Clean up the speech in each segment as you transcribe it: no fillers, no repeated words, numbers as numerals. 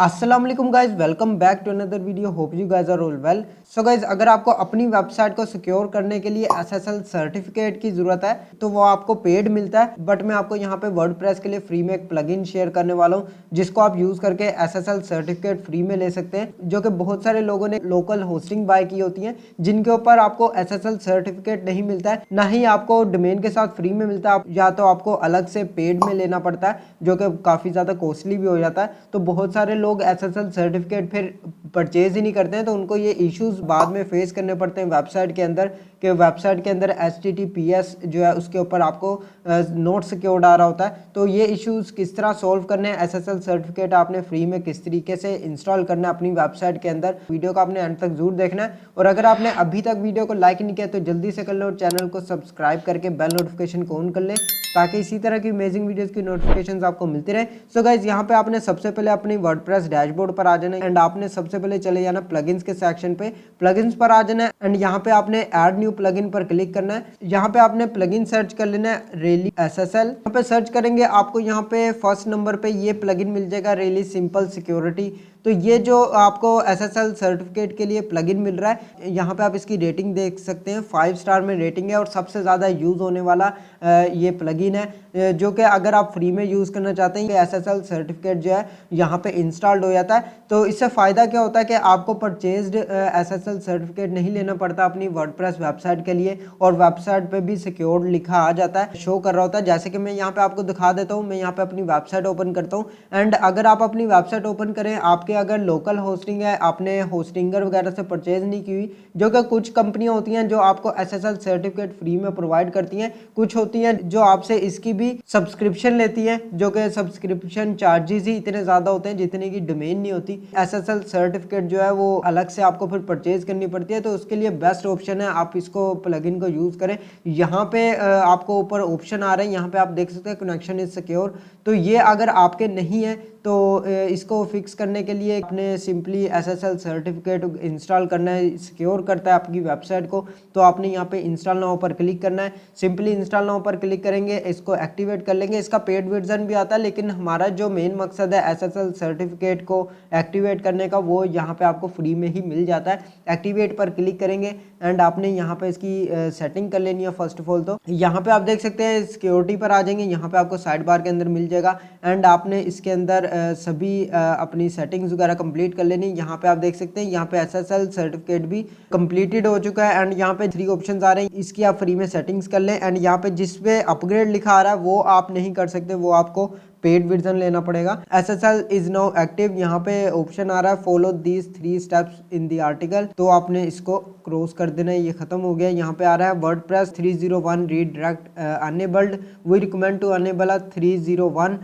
अस्सलाम वालेकुम guys, welcome back to another video. Hope you guys are all well. So guys, अगर आपको अपनी वेबसाइट को सिक्योर करने के लिए एसएसएल सर्टिफिकेट की जरूरत है तो वो आपको पेड मिलता है, बट मैं आपको यहाँ पे वर्डप्रेस के लिए फ्री में एक प्लगइन शेयर करने वाला हूँ जिसको आप यूज करके एसएसएल सर्टिफिकेट फ्री में ले सकते हैं, जो कि बहुत सारे लोगों ने लोकल होस्टिंग बाय की होती है जिनके ऊपर आपको एसएसएल सर्टिफिकेट नहीं मिलता है, ना ही आपको डोमेन के साथ फ्री में मिलता है, या तो आपको अलग से पेड में लेना पड़ता है जो कि काफी ज्यादा कॉस्टली भी हो जाता है। तो बहुत सारे लोग एसएसएल सर्टिफिकेट फिर परचेज ही नहीं करते हैं, तो उनको ये इश्यूज बाद में फेस करने पड़ते हैं वेबसाइट के अंदर कि वेबसाइट के अंदर HTTPS जो है उसके ऊपर आपको नोट सिक्योर्ड आ रहा होता है। तो ये इश्यूज किस तरह सॉल्व करने हैं, एसएसएल सर्टिफिकेट आपने फ्री में किस तरीके से इंस्टॉल करना है अपनी वेबसाइट के अंदर, वीडियो को आपने अंत तक जरूर देखना है। और अगर आपने अभी तक वीडियो को लाइक नहीं किया तो जल्दी से कर लो और चैनल को सब्सक्राइब करके बेल नोटिफिकेशन को ऑन कर ले ताकि इसी तरह की अमेजिंग वीडियोस की नोटिफिकेशंस आपको मिलती रहे। सो गाइज, यहाँ पे आपने सबसे पहले अपनी वर्डप्रेस डैशबोर्ड पर आ जाना है एंड आपने सबसे पहले चले जाना प्लगइन्स के सेक्शन पे, प्लगइन्स पर आ जाना है एंड यहाँ पे आपने ऐड न्यू प्लगइन पर क्लिक करना है। यहाँ पे आपने प्लगइन सर्च कर लेना है रेली एसएसएल। यहाँ पे सर्च करेंगे आपको यहाँ पे फर्स्ट नंबर पे ये प्लगइन मिल जाएगा, रेली सिंपल सिक्योरिटी। तो ये जो आपको एसएसएल सर्टिफिकेट के लिए प्लगइन मिल रहा है, यहाँ पे आप इसकी रेटिंग देख सकते हैं, 5 स्टार में रेटिंग है और सबसे ज़्यादा यूज़ होने वाला ये प्लगइन है, जो कि अगर आप फ्री में यूज़ करना चाहते हैं एसएसएल सर्टिफिकेट जो है यहाँ पे इंस्टॉल्ड हो जाता है। तो इससे फ़ायदा क्या होता है कि आपको परचेज्ड एसएसएल सर्टिफिकेट नहीं लेना पड़ता अपनी वर्डप्रेस वेबसाइट के लिए, और वेबसाइट पे भी सिक्योर्ड लिखा आ जाता है, शो कर रहा होता है। जैसे कि मैं यहाँ पे आपको दिखा देता हूँ, मैं यहाँ पे अपनी वेबसाइट ओपन करता हूँ एंड अगर आप अपनी वेबसाइट ओपन करें, आपके अगर लोकल होस्टिंग है, आपने होस्टिंगर वगैरह से परचेज नहीं की हुई, जो कि कुछ कंपनियां होती हैं जो आपको एसएसएल सर्टिफिकेट फ्री में प्रोवाइड करती हैं, कुछ होती हैं जो आपसे इसकी भी सब्सक्रिप्शन लेती हैं, जो कि सब्सक्रिप्शन चार्जेस ही इतने ज्यादा होते हैं जितने की डोमेन नहीं होती। एसएसएल सर्टिफिकेट जो है वो अलग से आपको फिर परचेज करनी पड़ती है, तो उसके लिए बेस्ट ऑप्शन है आप इसको प्लगइन को यूज करें। यहाँ पे आपको ऊपर ऑप्शन आ रहे हैं, यहाँ पे आप देख सकते हैं कनेक्शन इज सिक्योर। तो ये अगर आपके नहीं है तो इसको फिक्स करने के लिए आपने सिंपली एसएसएल सर्टिफिकेट इंस्टॉल करना है, सिक्योर करता है आपकी वेबसाइट को। तो आपने यहाँ पे इंस्टॉल नाउ पर क्लिक करना है, सिंपली इंस्टॉल नाउ पर क्लिक करेंगे, इसको एक्टिवेट कर लेंगे। इसका पेड वर्जन भी आता है, लेकिन हमारा जो मेन मकसद है एसएसएल सर्टिफिकेट को एक्टिवेट करने का, वो यहाँ पे आपको फ्री में ही मिल जाता है। एक्टिवेट पर क्लिक करेंगे एंड आपने यहाँ पे इसकी सेटिंग कर लेनी है। फर्स्ट ऑफ ऑल तो यहाँ पे आप देख सकते हैं सिक्योरिटी पर आ जाएंगे, यहाँ पे आपको साइड बार के अंदर मिल जाएगा एंड आपने इसके अंदर सभी अपनी सेटिंग्स वगैरह कंप्लीट कर लेनी। यहाँ पे आप देख सकते हैं यहाँ पे एसएसएल सर्टिफिकेट भी कंप्लीटेड हो चुका है एंड यहाँ पे 3 ऑप्शंस आ रहे हैं, इसकी आप फ्री में सेटिंग्स कर लें एंड यहाँ पे जिस पे अपग्रेड लिखा आ रहा है वो आप नहीं कर सकते, वो आपको पेड वर्जन लेना पड़ेगा। एसएसएल इज नाउ एक्टिव, यहाँ पे ऑप्शन आ रहा है follow these 3 steps in the article, तो आपने इसको क्रॉस कर देना है, ये खत्म हो गया। यहाँ पे आ रहा है WordPress 301 redirect enabled, we recommend to enable 301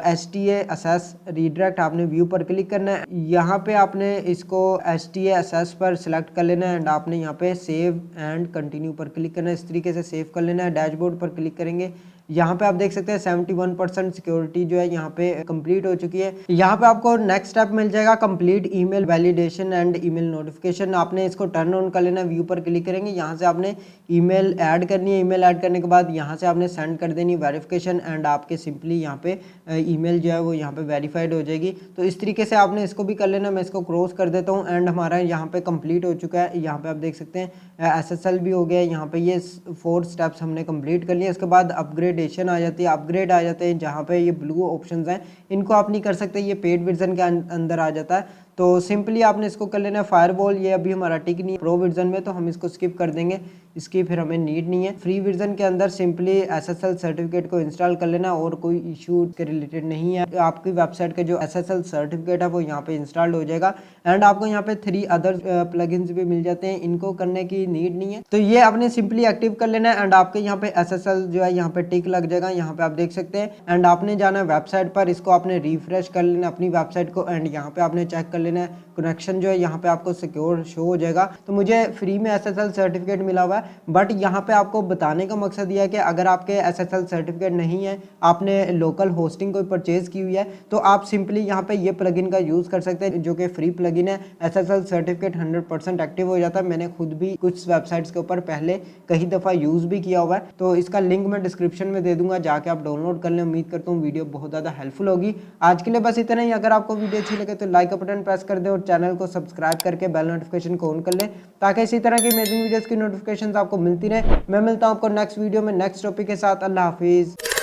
HTA access redirect, आपने व्यू पर क्लिक करना है। यहाँ पे आपने इसको HTA असेस पर सिलेक्ट कर लेना है एंड आपने यहाँ पे सेव एंड कंटिन्यू पर क्लिक करना है, इस तरीके से सेव कर लेना है। डैशबोर्ड पर क्लिक करेंगे, यहाँ पे आप देख सकते हैं 71% सिक्योरिटी जो है यहाँ पे कंप्लीट हो चुकी है। यहाँ पे आपको नेक्स्ट स्टेप मिल जाएगा complete email validation and email notification, आपने इसको टर्न ऑन कर लेना। व्यू पर क्लिक करेंगे, यहाँ से आपने ईमेल ऐड करनी है, ईमेल ऐड करने के बाद यहाँ से आपने सेंड कर देनी वेरिफिकेशन एंड आपके सिंपली यहाँ पे ईमेल जो है वो यहाँ पे वेरीफाइड हो जाएगी। तो इस तरीके से आपने इसको भी कर लेना। मैं इसको क्रॉस कर देता हूँ एंड हमारा यहाँ पे कंप्लीट हो चुका है। यहाँ पे आप देख सकते हैं एसएसएल भी हो गया, यहाँ पे ये 4 स्टेप्स हमने कंप्लीट कर लिए। इसके बाद अपग्रेडेशन आ जाती है, अपग्रेड आ जाते हैं, जहाँ पे ये ब्लू ऑप्शंस हैं इनको आप नहीं कर सकते, ये पेड वर्जन के अंदर आ जाता है। तो सिंपली आपने इसको कर लेना है फायरवॉल, ये अभी हमारा टिक नहीं है प्रो वर्जन में, तो हम इसको स्किप कर देंगे, इसकी फिर हमें नीड नहीं है। फ्री वर्जन के अंदर सिंपली एसएसएल सर्टिफिकेट को इंस्टॉल कर लेना और कोई इशू के रिलेटेड नहीं है। आपकी वेबसाइट के जो एसएसएल सर्टिफिकेट है वो यहाँ पे इंस्टॉल्ड हो जाएगा एंड आपको यहाँ पे 3 अदर प्लगइन्स भी मिल जाते हैं, इनको करने की नीड नहीं है। तो ये आपने सिंपली एक्टिव कर लेना है एंड आपके यहाँ पे एसएसएल जो है यहाँ पे टिक लग जाएगा, यहाँ पे आप देख सकते हैं एंड आपने जाना है वेबसाइट पर, इसको आपने रिफ्रेश कर लेना अपनी वेबसाइट को एंड यहाँ पे आपने चेक कर लेना है। कनेक्शन जो है यहाँ पे आपको सिक्योर शो हो जाएगा। तो मुझे फ्री में SSL सर्टिफिकेट मिला हुआ है, बट यहाँ पे आपको बताने का मकसद यह है कि अगर आपके SSL सर्टिफिकेट नहीं है, आपने लोकल होस्टिंग कोई परचेज की हुई है, तो आप सिंपली यहाँ पे ये प्लगइन का यूज़ कर सकते हैं जो कि फ्री प्लगइन है। SSL सर्टिफिकेट 100% एक्टिव हो जाता है। मैंने खुद भी कुछ वेबसाइट्स के ऊपर पहले कई दफ़ा यूज़ भी किया हुआ है, तो इसका लिंक मैं डिस्क्रिप्शन में दे दूंगा, जाके आप डाउनलोड कर लें। उम्मीद करता हूँ वीडियो बहुत ज़्यादा हेल्पफुल होगी। आज के लिए बस इतना ही। अगर आपको वीडियो अच्छी लगे तो लाइक का बटन प्रेस कर दे और चैनल को सब्सक्राइब करके बेल नोटिफिकेशन को ऑन कर ले, ताकि इसी तरह की अमेजिंग वीडियोस की नोटिफिकेशन आपको मिलती रहे। मैं मिलता हूँ आपको नेक्स्ट वीडियो में नेक्स्ट टॉपिक के साथ। अल्लाह हाफिज़।